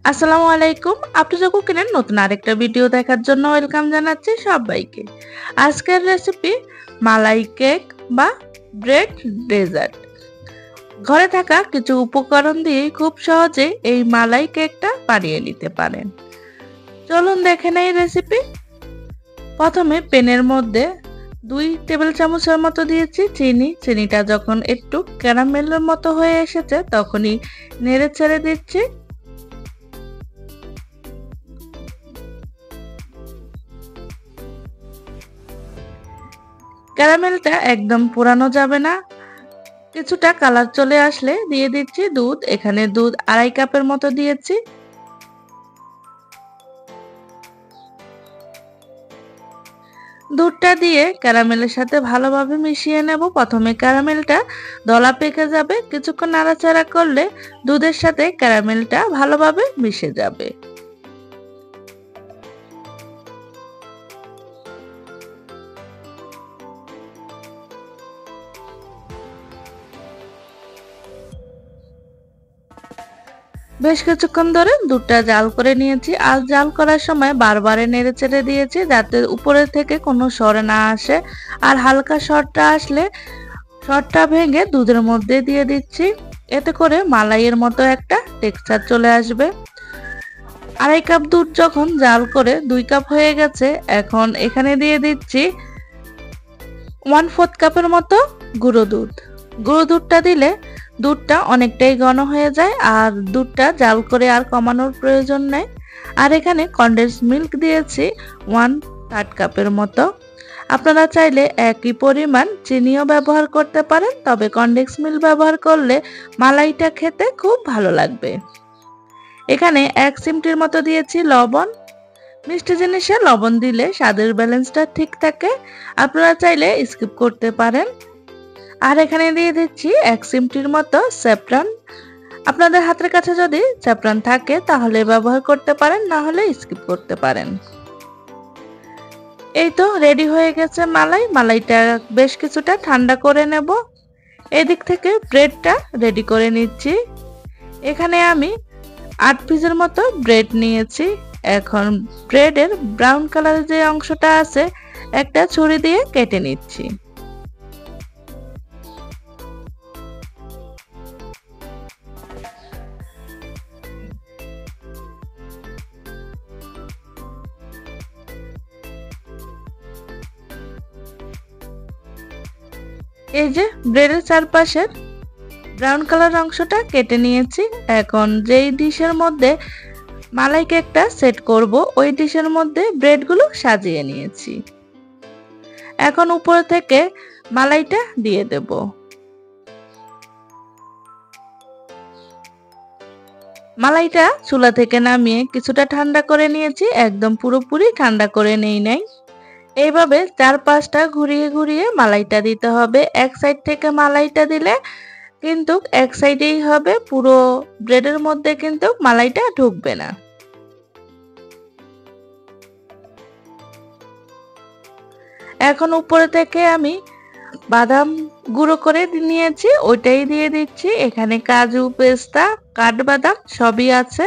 আসসালামু আলাইকুম। আফরোজা কুকিংয়ের নতুন আরেকটা ভিডিও দেখার জন্য ওয়েলকাম জানাচ্ছি সবাইকে। আজকের রেসিপি মালাই কেক বা ব্রেড ডেজার্ট। ঘরে থাকা কিছু উপকরণ দিয়ে খুব সহজে এই মালাই কেকটা বানিয়ে নিতে পারেন। চলুন দেখে নেই রেসিপি। প্রথমে প্যানের মধ্যে 2 টেবিল চামচের মতো দিয়েছি চিনি। চিনিটা যখন একটু ক্যারামেলের মতো হয়ে এসেছে তখনই নেড়ে ছেড়ে দিচ্ছি। ক্যারামেলটা একদম পোড়ানো যাবে না, কিছুটা কালার চলে আসলে দিয়ে দিচ্ছি দুধ। এখানে দুধ 2.5 কাপের মতো দিয়েছি। দুধটা দিয়ে ক্যারামেলের সাথে ভালোভাবে মিশিয়ে নেব। প্রথমে ক্যারামেলটা দলা পেকে যাবে, কিছুক্ষণ নাড়াচাড়া করলে দুধের সাথে ক্যারামেলটা ভালোভাবে মিশে যাবে। বেশ কিছুক্ষণ ধরে দুধটা জাল করে নিয়েছি। আর জাল করার সময় বারবার নেড়ে চেড়ে দিয়েছি যাতে উপরে থেকে কোনো সর না আসে। আর হালকা সরটা আসলে সরটা ভেঙে দুধের মধ্যে দিয়ে দিচ্ছি। এতে করে মালাইয়ের মতো একটা টেক্সচার চলে আসবে। 2.5 কাপ দুধ যখন জাল করে 2 কাপ হয়ে গেছে, এখন এখানে দিয়ে দিচ্ছি 1/4 কাপের মতো গুঁড়ো দুধ। গুঁড়ো দুধটা দিলে দুধটা অনেকটাই ঘন হয়ে যায় আর দুধটা জাল করে আর কমানোর প্রয়োজন নেই। আর এখানে কনডেন্স মিল্ক দিয়েছি 1/3 কাপের মতো। আপনারা চাইলে একই পরিমাণ চিনিও ব্যবহার করতে পারেন, তবে কনডেন্স মিল্ক ব্যবহার করলে মালাইটা খেতে খুব ভালো লাগবে। এখানে 1 চিমটির মতো দিয়েছি লবণ। মিষ্টি জিনিসে লবণ দিলে স্বাদের ব্যালেন্সটা ঠিক থাকে, আপনারা চাইলে স্কিপ করতে পারেন। আর এখানে দিয়ে দিচ্ছি 1 চিমটির মতো স্যাফরন। আপনাদের হাতের কাছে যদি স্যাফরন থাকে তাহলে ব্যবহার করতে পারেন, না হলে স্কিপ করতে পারেন। এই তো রেডি হয়ে গেছে মালাই। মালাইটা বেশ কিছুটা ঠান্ডা করে নেব। এদিক থেকে ব্রেডটা রেডি করে নিচ্ছি। এখানে আমি 8 পিসের মতো ব্রেড নিয়েছি। এখন ব্রেডের ব্রাউন কালারের যে অংশটা আছে একটা ছুরি দিয়ে কেটে নিচ্ছি। এই যে ব্রেডের চারপাশের ব্রাউন কালার অংশটা কেটে নিয়েছি। এখন যেই ডিশের মধ্যে মালাই কেকটা সেট করব ওই ডিশের মধ্যে ব্রেডগুলো সাজিয়ে নিয়েছি। এখন উপর থেকে মালাইটা দিয়ে দেব। মালাইটা চুলা থেকে নামিয়ে কিছুটা ঠান্ডা করে নিয়েছি, একদম পুরোপুরি ঠান্ডা করে নেই নাই। এইভাবে 4-5টা ঘুরিয়ে ঘুরিয়ে মালাইটা দিতে হবে। এক সাইড থেকে মালাইটা দিলে কিন্তু এক সাইডেই হবে, পুরো ব্রেডের মধ্যে কিন্তু মালাইটা ঢুকবে না। এখন উপরে থেকে আমি বাদাম গুঁড়ো করে নিয়েছি, ওইটাই দিয়ে দিচ্ছি। এখানে কাজু, পেস্তা, কাঠবাদাম সবই আছে।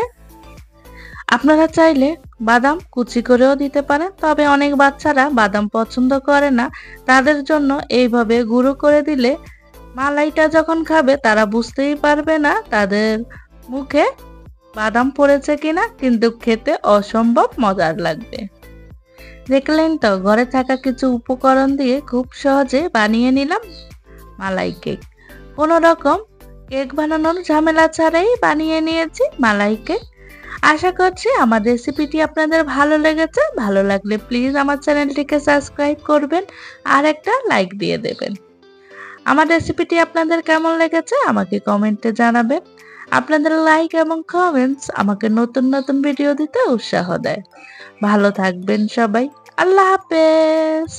আপনারা চাইলে বাদাম কুচি করেও দিতে পারেন, তবে অনেক বাচ্চারা বাদাম পছন্দ করে না। তাদের জন্য এইভাবে গুঁড়ো করে দিলে মালাইটা যখন খাবে তারা বুঝতেই পারবে না তাদের মুখে বাদাম পড়েছে কিনা, কিন্তু খেতে অসম্ভব মজার লাগবে। দেখলেন তো, ঘরে থাকা কিছু উপকরণ দিয়ে খুব সহজে বানিয়ে নিলাম মালাই কেক। কোনো রকম কেক বানানোর ঝামেলা ছাড়াই বানিয়ে নিয়েছি মালাই কেক। আশা করছি আমার রেসিপিটি আপনাদের ভালো লেগেছে। ভালো লাগলে প্লিজ আমার চ্যানেলটিকে সাবস্ক্রাইব করবেন আর একটা লাইক দিয়ে দেবেন। আমার রেসিপিটি আপনাদের কেমন লেগেছে আমাকে কমেন্টে জানাবেন। আপনাদের লাইক এবং কমেন্টস আমাকে নতুন নতুন ভিডিও দিতে উৎসাহ দেয়। ভালো থাকবেন সবাই। আল্লাহ হাফেজ।